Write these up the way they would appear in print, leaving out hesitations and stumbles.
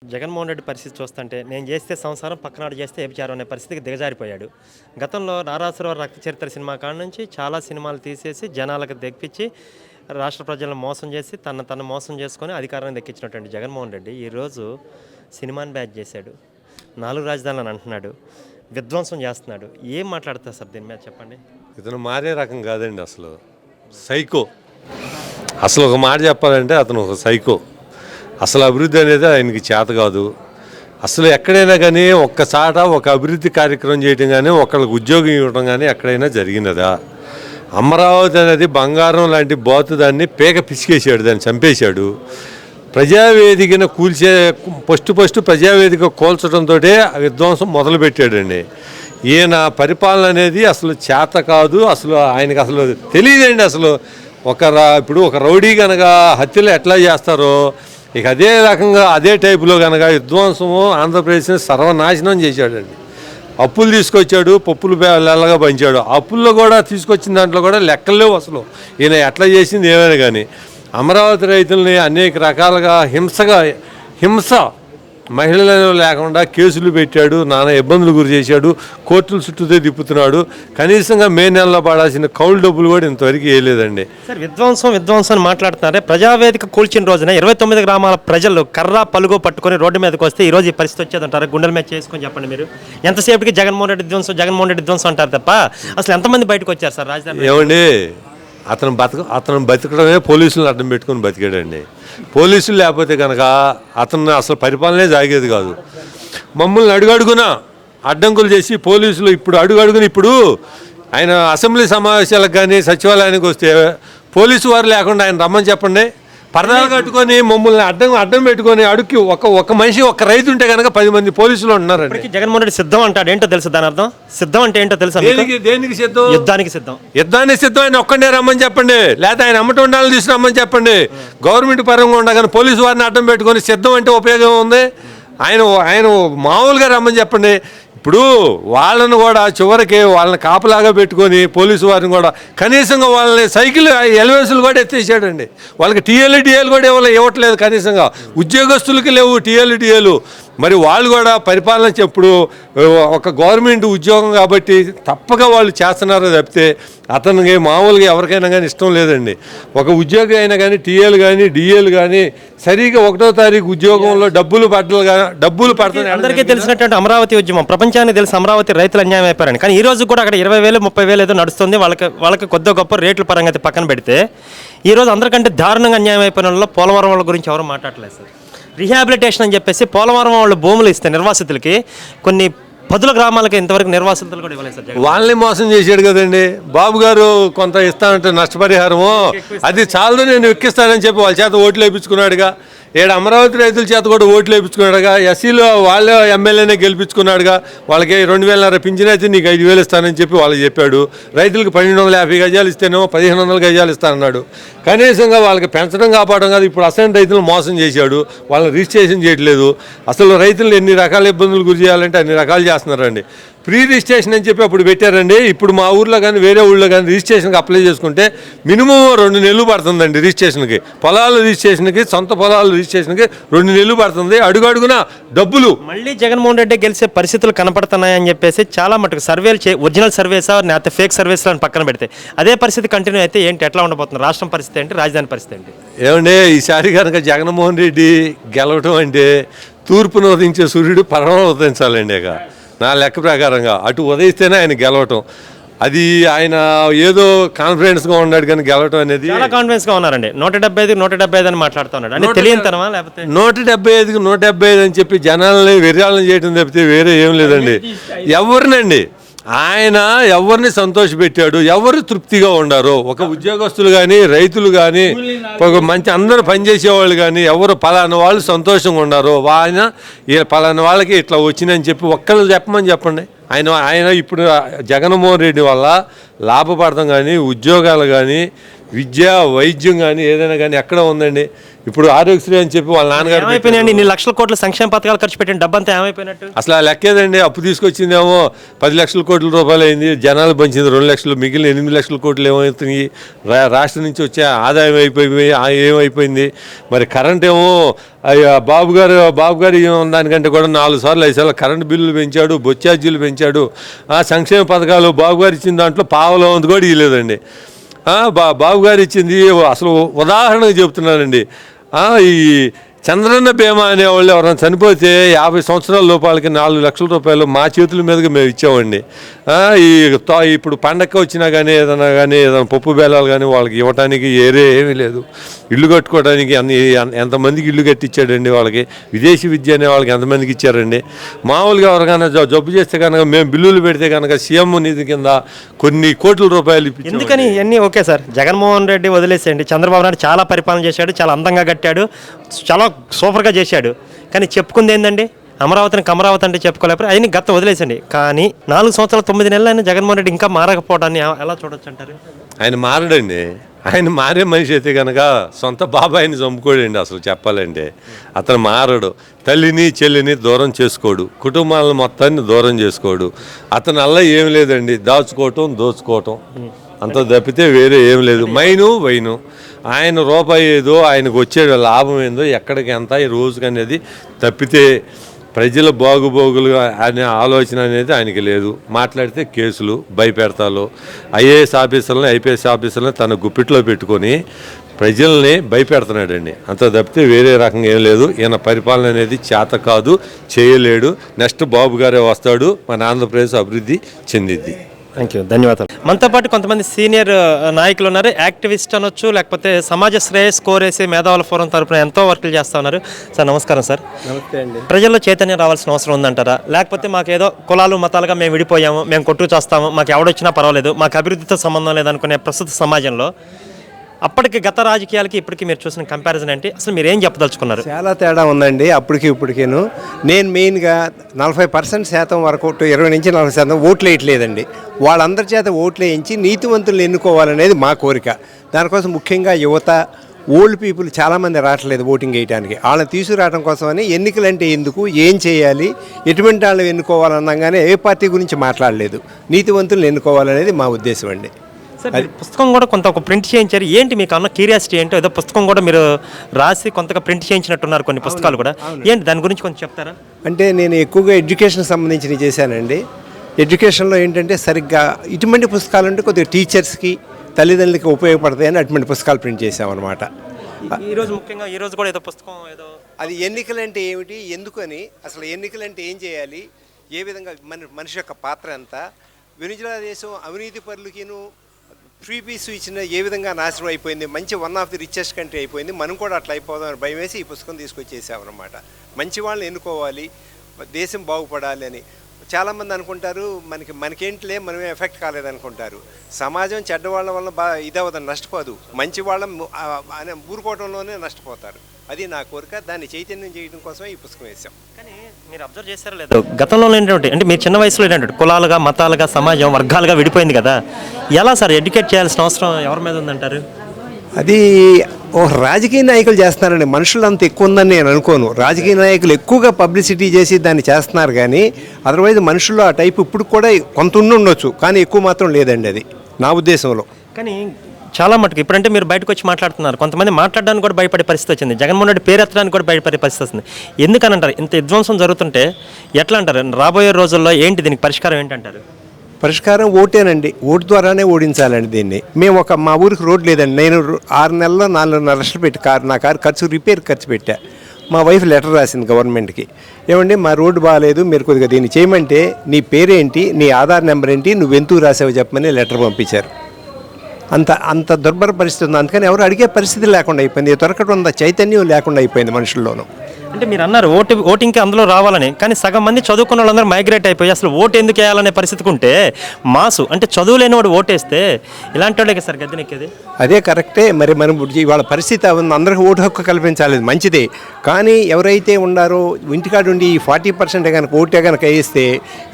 జగన్మోహన్ రెడ్డి పరిస్థితి చూస్తుంటే నేను చేస్తే సంసారం పక్కనాడు చేస్తే వ్యభిచారం అనే పరిస్థితికి దిగజారిపోయాడు. గతంలో నారాసురవారి రక్త చరిత్ర సినిమా కాడ నుంచి చాలా సినిమాలు తీసేసి జనాలకు దెప్పించి రాష్ట్ర ప్రజలను మోసం చేసి తను మోసం చేసుకొని అధికారాన్ని దక్కించినటువంటి జగన్మోహన్ రెడ్డి ఈరోజు సినిమాని బ్యాచ్ చేశాడు. 4 రాజధానులను అంటున్నాడు, విధ్వంసం చేస్తున్నాడు. ఏం మాట్లాడతారు సార్ దీని మీద చెప్పండి. ఇతను మారే రకం కాదండి, అసలు సైకో. అసలు ఒక మాట చెప్పాలంటే అతను ఒక సైకో. అసలు అభివృద్ధి అనేది ఆయనకి చేత కాదు. అసలు ఎక్కడైనా కానీ ఒక్కసాట ఒక అభివృద్ధి కార్యక్రమం చేయడం కానీ ఒకళ్ళకి ఉద్యోగం ఇవ్వడం కానీ ఎక్కడైనా జరిగినదా? అమరావతి అనేది బంగారం లాంటి బాతు, దాన్ని పేక పిసికేసాడు, దాన్ని చంపేశాడు. ప్రజావేదికను కూల్చే ఫస్ట్ ప్రజావేదిక కూల్చడంతో విధ్వంసం మొదలుపెట్టాడండి. ఈయన పరిపాలన అనేది అసలు చేత కాదు. అసలు ఆయనకు అసలు తెలియదండి. అసలు ఇప్పుడు ఒక రౌడీ కనుక హత్యలు ఎట్లా చేస్తారో ఇక అదే రకంగా అదే టైపులో కనుక విధ్వంసము ఆంధ్రప్రదేశ్ని సర్వనాశనం చేశాడండి. అప్పులు తీసుకొచ్చాడు, పప్పులు నెలగా పంచాడు. అప్పుల్లో కూడా తీసుకొచ్చిన దాంట్లో కూడా లెక్కలేవు అసలు. ఈయన ఎట్లా చేసింది ఏమైనా కానీ అమరావతి రైతుల్ని అనేక రకాలుగా హింస మహిళలు లేకుండా కేసులు పెట్టాడు, నానా ఇబ్బందులు గురి చేశాడు, కోర్టుల చుట్టూతే తిప్పుతున్నాడు. కనీసంగా మే నెలలో పడాల్సిన కౌలు డబ్బులు కూడా ఇంతవరకు వేయలేదండి. సార్ విధ్వంసం అని మాట్లాడుతున్నారే. ప్రజావేదిక కూల్చిన రోజున 29 గ్రామాల ప్రజలు కర్ర పలుగు పట్టుకొని రోడ్డు మీదకి వస్తే ఈరోజు ఈ పరిస్థితి వచ్చేదంటారు. గుండెల మీద చేసుకొని చెప్పండి మీరు. ఎంతసేపటికి జగన్మోహన్ రెడ్డి విధ్వంసం అంటారు తప్ప అసలు ఎంతమంది బయటకు వచ్చారు సార్ రాజధాని? ఏమండి, అతను బతకడమే పోలీసులను అడ్డం పెట్టుకుని బతికాడండి. పోలీసులు లేకపోతే కనుక అతను అసలు పరిపాలనే సాగేది కాదు. మమ్మల్ని అడుగడుగున అడ్డంకులు చేసి పోలీసులు ఇప్పుడు ఆయన అసెంబ్లీ సమావేశాలకు కానీ సచివాలయానికి వస్తే పోలీసు వారు లేకుండా ఆయన రమ్మని చెప్పండి. పరదాలు కట్టుకొని మమ్మల్ని అడ్డం పెట్టుకొని అడుక్కి ఒక మనిషి ఒక రైతు ఉంటే కనుక 10 మంది పోలీసులు ఉంటున్నారండి. జగన్మోహన్ రెడ్డి సిద్ధం అంటాడు. ఏంటో తెలుసు దాని అర్థం? సిద్ధం అంటే ఏంటో తెలుసా? దేనికి సిద్ధం? యుద్ధానికి సిద్ధం. ఆయన ఒక్కడే రమ్మని చెప్పండి, లేకపోతే ఆయన అమ్మటి ఉండాలని తీసుకురమ్మని చెప్పండి. గవర్నమెంట్ పరంగా ఉండగానే పోలీసు వారిని అడ్డం పెట్టుకొని సిద్ధం అంటే ఉపయోగం ఉంది? ఆయన మామూలుగా రమ్మని చెప్పండి. ఇప్పుడు వాళ్ళను కూడా చివరికి వాళ్ళని కాపలాగా పెట్టుకొని పోలీసు వారిని కూడా కనీసంగా వాళ్ళని సైకిల్ ఎలివేన్స్లు కూడా ఎత్తేసాడండి. వాళ్ళకి డిఏలు కూడా ఇవ్వట్లేదు. కనీసంగా ఉద్యోగస్తులకి లేవు డిఏలు. మరి వాళ్ళు కూడా పరిపాలన చెప్పుడు ఒక గవర్నమెంట్ ఉద్యోగం కాబట్టి తప్పక వాళ్ళు చేస్తున్నారో తప్పితే అతనికి మామూలుగా ఎవరికైనా కానీ ఇష్టం లేదండి. ఒక ఉద్యోగి అయినా కానీ టీఏలు కానీ డిఏలు కానీ సరిగా 1వ తారీఖు ఉద్యోగంలో డబ్బులు పడుతున్నాయి. అందరికీ తెలిసినటువంటి అమరావతి ఉద్యమం ప్రపంచానికి తెలిసి అమరావతి రైతులు అన్యాయం అయిపోయారని. కానీ ఈ రోజు కూడా అక్కడ 20,000 30,000 ఏదో నడుస్తుంది. వాళ్ళకి కొద్ది గొప్ప రేట్ల పరంగా అయితే పక్కన పెడితే ఈరోజు అందరికంటే దారుణంగా అన్యాయం అయిపోయిన వాళ్ళు పోలవరం వాళ్ళ గురించి ఎవరు మాట్లాడలేదు సార్. రీహాబిలిటేషన్ అని చెప్పేసి పోలవరం వాళ్ళు భూములు ఇస్తే నిర్వాసితులకి కొన్ని 10 గ్రామాలకి ఇంతవరకు నిర్వాసితులు కూడా ఇవ్వలేదు సార్. వాళ్ళని మోసం చేశాడు కదండి బాబు గారు. కొంత ఇస్తానంటే నష్టపరిహారము అది చాలు, నేను ఎక్కిస్తానని చెప్పి వాళ్ళ చేత ఓట్లు వేయించుకున్నాడుగా. అమరావతి రైతుల చేత కూడా ఓట్లు వేయించుకున్నాడుగా. ఎస్సీలో వాళ్ళే ఎమ్మెల్యేనే గెలిపించుకున్నాడుగా. వాళ్ళకి 2,500 పింఛన్ అయితే నీకు 5,000 ఇస్తానని చెప్పి వాళ్ళకి చెప్పాడు. రైతులకు 1,250 గజాలు ఇస్తేనేమో 1,500 గజాలు ఇస్తానన్నాడు. కనీసంగా వాళ్ళకి పెంచడం కాపాడడం కాదు, ఇప్పుడు అసలు రైతులు మోసం చేశాడు. వాళ్ళని రిజిస్ట్రేషన్ చేయట్లేదు. అసలు రైతులను ఎన్ని రకాల ఇబ్బందులు గురి చేయాలంటే అన్ని రకాలు చేస్తున్నారండి. ప్రీ రిజిస్ట్రేషన్ అని చెప్పి అప్పుడు పెట్టారండి. ఇప్పుడు మా ఊర్లో కానీ వేరే ఊళ్ళో కానీ రిజిస్ట్రేషన్కి అప్లై చేసుకుంటే మినిమం 2 నెలలు పడుతుందండి రిజిస్ట్రేషన్కి. పొలాల రిజిస్ట్రేషన్కి, సొంత పొలాల రిజిస్ట్రేషన్కి 2 నెలలు పడుతుంది. అడుగున డబ్బులు. మళ్ళీ జగన్మోహన్ రెడ్డి గెలిచే పరిస్థితులు కనపడుతున్నాయని చెప్పేసి చాలా మటుకు సర్వేలు ఒరిజినల్ సర్వేసా లేకపోతే ఫేక్ సర్వేస్లో అని పక్కన పెడితే అదే పరిస్థితి కంటిన్యూ అయితే ఎట్లా ఉండబోతుంది? రాష్ట్రం పరిస్థితి ఏంటి, రాజధాని పరిస్థితి ఏంటి? ఏమంటే ఈసారి కనుక జగన్మోహన్ రెడ్డి గెలవటం అంటే తూర్పును ఉదయించే సూర్యుడు పరమను ఉదయించాలండి. ఇక నా లెక్క ప్రకారంగా అటు ఉదయిస్తేనే ఆయన గెలవటం. అది ఆయన ఏదో కాన్ఫిడెన్స్గా ఉన్నాడు కానీ గెలవటం అనేది చాలా కాన్ఫిడెన్స్గా ఉన్నారండి. 175 అని మాట్లాడుతున్నాడు. అంటే తెలియనితనమా లేకపోతే 175 అని చెప్పి జనాలని వెర్యాలను చేయడం తప్పితే వేరే ఏం లేదండి. ఎవరిని సంతోషపెట్టాడు, ఎవరు తృప్తిగా ఉండారో, ఒక ఉద్యోగస్తులు కానీ రైతులు కానీ ఒక మంచి అందరూ పనిచేసేవాళ్ళు కానీ ఎవరు పలానా వాళ్ళు సంతోషంగా ఉండారో ఆయన పలానా వాళ్ళకి ఇట్లా వచ్చిందని చెప్పి ఒక్కరు చెప్పండి. ఆయన ఇప్పుడు జగన్మోహన్ రెడ్డి వల్ల లాభపడతాం కానీ ఉద్యోగాలు కానీ విద్య వైద్యం కానీ ఏదైనా కానీ ఎక్కడ ఉందండి? ఇప్పుడు ఆరోగ్యశ్రీ అని చెప్పి వాళ్ళ నాన్నగారు ఏమైపోయినాయండి? ఇన్ని లక్షల కోట్ల సంక్షేమ పథకాలు ఖర్చు పెట్టిన డబ్బంతా ఏమైపోయినట్టు? అసలు ఆ లెక్కేదండి. అప్పు తీసుకొచ్చిందేమో 10 లక్షల కోట్ల రూపాయలు అయింది, జనాలు పంచింది 2 లక్షలు, మిగిలిన 8 లక్షల కోట్లు ఏమవుతున్నాయి? రాష్ట్రం నుంచి వచ్చే ఆదాయం ఏమైపోయింది? మరి కరెంట్ ఏమో బాబు గారు దానికంటే కూడా 4 సార్లు 5 సార్లు కరెంటు బిల్లులు పెంచాడు, బొచ్చార్జీలు పెంచాడు. సంక్షేమ పథకాలు బాబు గారు ఇచ్చిన దాంట్లో పావలో ఉంది కూడా ఇవ్వలేదండి. బాబు గారు ఇచ్చింది అసలు ఉదాహరణకు చెప్తున్నానండి. ఈ చంద్రన్న బీమా అనేవాళ్ళు ఎవరైనా చనిపోతే 50 సంవత్సరాల లోపాలకి 4 లక్షల రూపాయలు మా చేతుల మీదుగా మేము ఇచ్చామండి. ఇప్పుడు పండగ వచ్చినా కానీ ఏదైనా పప్పు బేలాలు కానీ వాళ్ళకి ఇవ్వటానికి ఏమీ లేదు. ఇల్లు కట్టుకోవడానికి ఎంతమందికి ఇల్లు కట్టించాడండి వాళ్ళకి. విదేశీ విద్య అనే వాళ్ళకి ఎంతమందికి ఇచ్చారండి. మామూలుగా ఎవరికైనా జబ్బు చేస్తే కనుక మేము బిల్లులు పెడితే కనుక సీఎం నిధి కింద కొన్ని కోట్ల రూపాయలు ఎందుకని ఇవన్నీ ఓకే సార్, జగన్మోహన్ రెడ్డి వదిలేసేయండి, చంద్రబాబు నాయుడు చాలా పరిపాలన చేశాడు, చాలా అందంగా కట్టాడు, చాలా సూపర్గా చేశాడు. కానీ చెప్పుకుంది ఏంటండి? అమరావతిని కమరావతి అంటే చెప్పుకోలేకపోతే అయినా గత వదిలేసండి. కానీ 4 సంవత్సరాలు 9 నెలలు అయినా జగన్మోహన్ రెడ్డి ఇంకా మారకపోవడాన్ని ఎలా చూడొచ్చు అంటారు? ఆయన మారడండి. ఆయన మారే మనిషి అయితే కనుక సొంత బాబాయిని చంపుకోడండి. అసలు చెప్పాలంటే అతను మారడు. తల్లిని చెల్లిని దూరం చేసుకోడు, కుటుంబాలను మొత్తాన్ని దూరం చేసుకోడు. అతను అలా ఏం లేదండి, దాచుకోవటం దోచుకోవటం అంత తప్పితే వేరే ఏం లేదు. వైను ఆయన రూపాయి ఏదో ఆయనకు వచ్చే లాభం ఏందో ఎక్కడికి ఎంత ఈ రోజుకి అనేది తప్పితే ప్రజల బాగుబోగులు అనే ఆలోచన అనేది ఆయనకి లేదు. మాట్లాడితే కేసులు, భయపెడతాలు, ఐఏఎస్ ఆఫీసర్లని ఐపీఎస్ ఆఫీసర్లని తన గుప్పిట్లో పెట్టుకొని ప్రజల్ని భయపెడుతున్నాడండి. అంత తప్పితే వేరే రకంగా ఏం లేదు. ఈయన పరిపాలన అనేది చేత కాదు, చేయలేడు. నెక్స్ట్ బాబు గారే వస్తాడు, మన ఆంధ్రప్రదేశ్ అభివృద్ధి చెందిద్ది. థ్యాంక్ యూ, ధన్యవాదాలు. మనతో పాటు కొంతమంది సీనియర్ నాయకులు ఉన్నారు. యాక్టివిస్ట్ అనొచ్చు, లేకపోతే సమాజ శ్రేయస్ కోరేసి మేధావుల ఫోరం తరపున ఎంతో వర్కులు చేస్తూ ఉన్నారు. సార్ నమస్కారం. సార్ నమస్తే అండి. ప్రజల్లో చైతన్యం రావాల్సిన అవసరం ఉందంటారా? లేకపోతే మాకు ఏదో కులాలు మతాలుగా మేము విడిపోయాము, మేము కొట్టు చేస్తాము, మాకు ఎవడొచ్చినా పర్వాలేదు, మాకు అభివృద్ధితో సంబంధం లేదనుకునే ప్రస్తుత సమాజంలో అప్పటికి గత రాజకీయాలకి ఇప్పటికి మీరు చూసిన కంపారిజన్ ఏంటి? అసలు మీరు ఏం చెప్పదలుచుకున్నారు? చాలా తేడా ఉందండి అప్పటికి ఇప్పటికేను. నేను మెయిన్గా 40% వరకు 20 నుంచి 40% ఓట్లు వేయట్లేదండి. వాళ్ళందరి చేత ఓట్లు వేయించి నీతివంతులను ఎన్నుకోవాలనేది మా కోరిక. దానికోసం ముఖ్యంగా యువత, ఓల్డ్ పీపుల్ చాలామంది రావట్లేదు ఓటింగ్ వేయడానికి. వాళ్ళని తీసుకురావడం కోసమని ఎన్నికలంటే ఎందుకు, ఏం చేయాలి, ఎటువంటి వాళ్ళని ఎన్నుకోవాలనగానే ఏ పార్టీ గురించి మాట్లాడలేదు. నీతివంతులను ఎన్నుకోవాలనేది మా ఉద్దేశం అండి. సార్ పుస్తకం కూడా కొంత ఒక ప్రింట్ చేయించారు. ఏంటి మీకు అన్న క్యూరియాసిటీ ఏంటో? ఏదో పుస్తకం కూడా మీరు రాసి కొంతగా ప్రింట్ చేయించినట్టున్నారు, కొన్ని పుస్తకాలు కూడా. ఏంటి దాని గురించి కొంచెం చెప్తారా? అంటే నేను ఎక్కువగా ఎడ్యుకేషన్ సంబంధించినవి చేశానండి. ఎడ్యుకేషన్లో ఏంటంటే సరిగ్గా ఇటువంటి పుస్తకాలు అంటే కొద్దిగా టీచర్స్కి, తల్లిదండ్రులకి ఉపయోగపడతాయని అటువంటి పుస్తకాలు ప్రింట్ చేసామన్నమాట. ఈరోజు ముఖ్యంగా ఈరోజు కూడా ఏదో పుస్తకం ఏదో అది ఎన్నికలంటే ఏమిటి, ఎందుకని, అసలు ఎన్నికలంటే ఏం చేయాలి, ఏ విధంగా మనిషి యొక్క పాత్ర ఎంత, వెనిజులా దేశం అవినీతి పరులకిను ఫ్రీ పీస్ ఇచ్చిన ఏ విధంగా నాశనం అయిపోయింది, మంచి one of the richest country అయిపోయింది, మనం కూడా అట్లా అయిపోదామని భయం వేసి ఈ పుస్తకం తీసుకొచ్చేసామన్నమాట. మంచి వాళ్ళని ఎన్నుకోవాలి, దేశం బాగుపడాలి అని. చాలామంది అనుకుంటారు మనకేంటిలే, మనమే ఎఫెక్ట్ కాలేదనుకుంటారు. సమాజం చెడ్డవాళ్ళ వల్ల ఇదవదని నష్టపోదు, మంచి వాళ్ళ ఊరుకోవడంలోనే నష్టపోతారు. అది నా కోరిక. దాన్ని చైతన్యం చేయడం కోసమే ఈ పుస్తకం వేసాం. కానీ మీరు అబ్జర్వ్ చేశారో లేదు, గతంలో ఏంటంటే అంటే మీరు చిన్న వయసులో ఏంటంటే కులాలుగా, మతాలుగా, సమాజం వర్గాలుగా విడిపోయింది కదా. ఎలా సార్ ఎడ్యుకేట్ చేయాల్సిన అవసరం ఎవరి మీద ఉందంటారు? అది రాజకీయ నాయకులు చేస్తున్నారండి. మనుషులు అంత ఎక్కువ ఉందని నేను అనుకోను. రాజకీయ నాయకులు ఎక్కువగా పబ్లిసిటీ చేసి దాన్ని చేస్తున్నారు, కానీ అదర్వైజ్ మనుషుల్లో ఆ టైప్ ఇప్పుడు కూడా కొంత ఉండొచ్చు, కానీ ఎక్కువ మాత్రం లేదండి. అది నా ఉద్దేశంలో. కానీ చాలా మటుకు ఇప్పుడంటే మీరు బయటకు వచ్చి మాట్లాడుతున్నారు, కొంతమంది మాట్లాడడానికి కూడా భయపడే పరిస్థితి వచ్చింది. జగన్మోహన్ రెడ్డి పేరు ఎత్తడానికి కూడా భయపడే పరిస్థితి వస్తుంది. ఎందుకని అంటారు? ఇంత విధ్వంసం జరుగుతుంటే ఎట్లా అంటారు? రాబోయే రోజుల్లో ఏంటి దీనికి పరిష్కారం ఏంటంటారు? పరిష్కారం ఓటేనండి. ఓటు ద్వారానే ఓడించాలండి దీన్ని. మేము మా ఊరికి రోడ్ లేదండి. నేను 6 నెలల్లో 4.5 లక్షలు పెట్టి నా కారు రిపేర్ ఖర్చు పెట్టా. మా వైఫ్ లెటర్ రాసింది గవర్నమెంట్కి, ఏమండి మా రోడ్డు బాగాలేదు, మీరు కొద్దిగా దీన్ని చేయమంటే నీ పేరేంటి, నీ ఆధార్ నెంబర్ ఏంటి, నువ్వు ఎందుకు రాసావు చెప్పమని లెటర్ పంపించారు. అంత దుర్భర పరిస్థితి ఉంది. అందుకని ఎవరు అడిగే పరిస్థితి లేకుండా అయిపోయింది. దొరకడం చైతన్యం లేకుండా అయిపోయింది మనుషుల్లోనూ. అంటే మీరు అన్నారు ఓటింగ్కి అందులో రావాలని, కానీ సగం మంది చదువుకున్న వాళ్ళందరూ మైగ్రేట్ అయిపోయి అసలు ఓటు ఎందుకు వేయాలనే పరిస్థితికి ఉంటే మాసు అంటే చదువు లేని వాడు ఓటేస్తే ఇలాంటి వాళ్ళకి సార్ గద్దెనెక్కేది. అదే కరెక్టే. మరి మనం వాళ్ళ పరిస్థితి అందరికీ ఓటు హక్కు కల్పించాలి, మంచిదే. కానీ ఎవరైతే ఉన్నారో ఇంటికాడుండి 40% కనుక ఓటే కనుక వేస్తే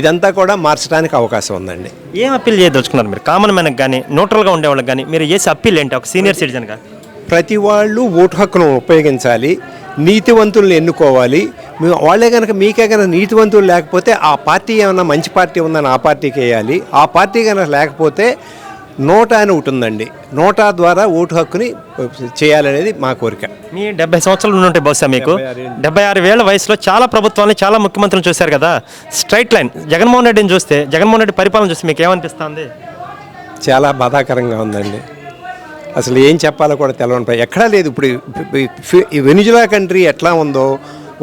ఇదంతా కూడా మార్చడానికి అవకాశం ఉందండి. ఏం అప్పీల్ చేయదలుచుకున్నారు మీరు? కామన్ మ్యాన్కి కానీ న్యూట్రల్గా ఉండేవాళ్ళకి కానీ మీరు చేసే అప్పీల్ ఏంటి ఒక సీనియర్ సిటిజన్గా? ప్రతి వాళ్ళు ఓటు హక్కును ఉపయోగించాలి, నీతివంతులను ఎన్నుకోవాలి. వాళ్ళే కనుక మీకే కనుక నీతివంతులు లేకపోతే ఆ పార్టీ ఏమన్నా మంచి పార్టీ ఉందని ఆ పార్టీకి వేయాలి. ఆ పార్టీ కనుక లేకపోతే నోటా అని ఒకటి ఉందండి, నోటా ద్వారా ఓటు హక్కుని చేయాలనేది మా కోరిక. మీ 70 సంవత్సరాలు ఉంటే బహుశా మీకు 76 ఏళ్ల వయసులో చాలా ప్రభుత్వాన్ని చాలా ముఖ్యమంత్రులు చూశారు కదా. స్ట్రైట్ లైన్ జగన్మోహన్ రెడ్డిని చూస్తే, జగన్మోహన్ రెడ్డి పరిపాలన చూస్తే మీకు ఏమనిపిస్తుంది? చాలా బాధాకరంగా ఉందండి. అసలు ఏం చెప్పాలో కూడా తెలవని ఎక్కడా లేదు. ఇప్పుడు ఈ వెనిజులా కంట్రీ ఎట్లా ఉందో,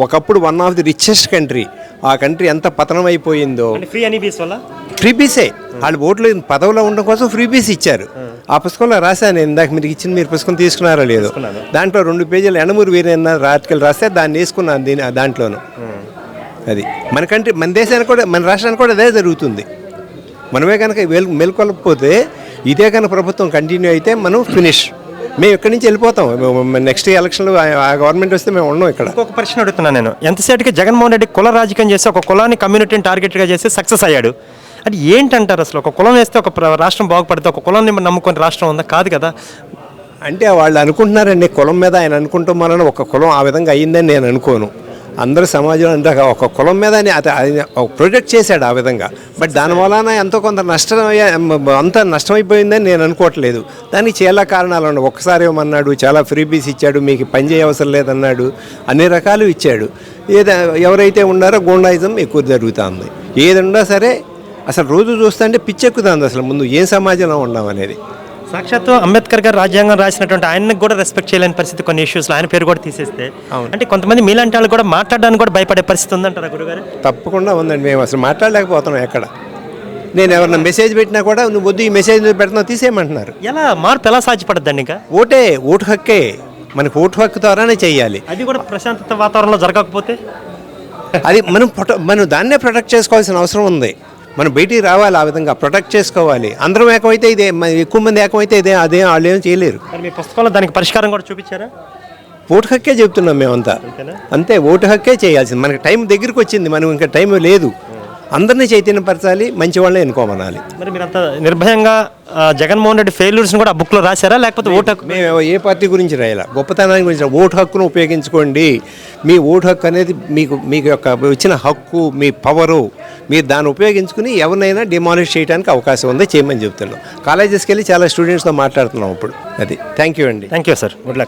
ఒకప్పుడు one of the richest country, ఆ కంట్రీ ఎంత పతనం అయిపోయిందో. ఫ్రీ అని బీస్ వల్ల ఫ్రీబీసే, వాళ్ళు ఓట్లు పదవిలో ఉండడం కోసం ఫ్రీబీస్ ఇచ్చారు. ఆ పుస్తకంలో రాశాను ఇందాక మీరు ఇచ్చింది, మీరు పుస్తకం తీసుకున్నారో లేదు. దాంట్లో 2 పేజీలు ఎనమూరు వీరేన్న ఆర్టికల్ రాస్తే దాన్ని వేసుకున్నాను దాంట్లోనూ. అది మన కంట్రీ, మన దేశానికి కూడా, మన రాష్ట్రానికి కూడా అదే జరుగుతుంది. మనమే కనుక మేల్కొల్పకపోతే, ఇదే కనుక ప్రభుత్వం కంటిన్యూ అయితే మనం ఫినిష్. మేము ఇక్కడి నుంచి వెళ్ళిపోతాం. నెక్స్ట్ ఎలక్షన్లో ఆ గవర్నమెంట్ వస్తే మేము ఉన్నాం ఇక్కడ. ఇంకొక ప్రశ్న అడుగుతున్నాను నేను. ఎంతసేపటికి జగన్మోహన్ రెడ్డి కుల రాజకీయం చేసి ఒక కులాన్ని, కమ్యూనిటీని టార్గెట్గా చేసి సక్సెస్ అయ్యాడు. అది ఏంటంటారు? అసలు ఒక కులం వేస్తే ఒక రాష్ట్రం బాగుపడితే ఒక కులాన్ని నమ్ముకొని రాష్ట్రం ఉందా? కాదు కదా. అంటే వాళ్ళు అనుకుంటున్నారండి కులం మీద. ఆయన అనుకుంటాం వలన ఒక కులం ఆ విధంగా అయ్యిందని నేను అనుకోను. అందరూ సమాజం అంటే ఒక కులం మీద ప్రొజెక్ట్ చేశాడు ఆ విధంగా. బట్ దాని వలన ఎంతో కొంత అంత నష్టమైపోయిందని నేను అనుకోవట్లేదు. దానికి చాలా కారణాలు ఉన్నాయి. ఒక్కసారి ఏమన్నాడు, చాలా ఫ్రీబీస్ ఇచ్చాడు, మీకు పని చేయ అవసరం లేదన్నాడు, అన్ని రకాలు ఇచ్చాడు. ఎవరైతే ఉన్నారో గూండాయిజం ఎక్కువ జరుగుతుంది. ఏది ఉన్నా సరే అసలు రోజు చూస్తుంటే పిచ్చెక్కుతుంది అసలు ముందు ఏం సమాజంలో ఉన్నామనేది. సాక్షాత్తు అంబేద్కర్ గారు రాజ్యాంగం రాసినటువంటి ఆయనకు కూడా రెస్పెక్ట్ చేయలేని పరిస్థితి కొన్ని ఇష్యూస్లో, ఆయన పేరు కూడా తీసేస్తే. అంటే కొంతమంది మీలాంటి వాళ్ళు కూడా మాట్లాడడానికి కూడా భయపడే పరిస్థితి ఉందంటారా గురుగారు? తప్పకుండా ఉందండి. మేము అసలు మాట్లాడలేకపోతున్నాం ఎక్కడ. నేను ఎవరన్నా మెసేజ్ పెట్టినా కూడా నువ్వు వద్దు ఈ మెసేజ్ పెడుతున్నావు తీసేయమంటున్నారు. ఎలా మార్పు ఎలా సాధ్యపడద్దండి? ఇంకా ఓటు హక్కే, మనకు ఓటు హక్కు ద్వారానే చెయ్యాలి. అది కూడా ప్రశాంతత వాతావరణంలో జరగకపోతే అది మనం దాన్నే ప్రొటెక్ట్ చేసుకోవాల్సిన అవసరం ఉంది. మనం బయటికి రావాలి, ఆ విధంగా ప్రొటెక్ట్ చేసుకోవాలి. అందరం ఏకమైతే ఇదే, ఎక్కువ మంది ఏకమైతే ఇదే, అదే వాళ్ళు ఏం చేయలేరు. మీ పుస్తకంలో దానికి పరిష్కారం కూడా చూపించారా? ఓటు హక్కే చెప్తున్నాం మేమంతా. అంతే, ఓటు హక్కే చేయాల్సింది. మనకి టైం దగ్గరికి వచ్చింది, మనం ఇంకా టైం లేదు. అందరినీ చైతన్యపరచాలి, మంచి వాళ్ళని ఎన్నుకోమనాలి. మరి మీరు అంత నిర్భయంగా జగన్మోహన్ రెడ్డి ఫెయిల్యూర్స్ని కూడా ఆ బుక్లో రాశారా? లేకపోతే ఓటు హక్కు మేము ఏ పార్టీ గురించి రాయాల, గొప్పతనాన్ని గురించి. ఓటు హక్కును ఉపయోగించుకోండి. మీ ఓటు హక్కు అనేది మీకు యొక్క ఇచ్చిన హక్కు, మీ పవరు. మీరు దాన్ని ఉపయోగించుకుని ఎవరినైనా డిమాలిష్ చేయడానికి అవకాశం ఉంది, చేయమని చెప్తున్నాం. కాలేజెస్కి వెళ్ళి చాలా స్టూడెంట్స్తో మాట్లాడుతున్నాం ఇప్పుడు. అది. థ్యాంక్ యూ అండి. Thank you sir. Good luck.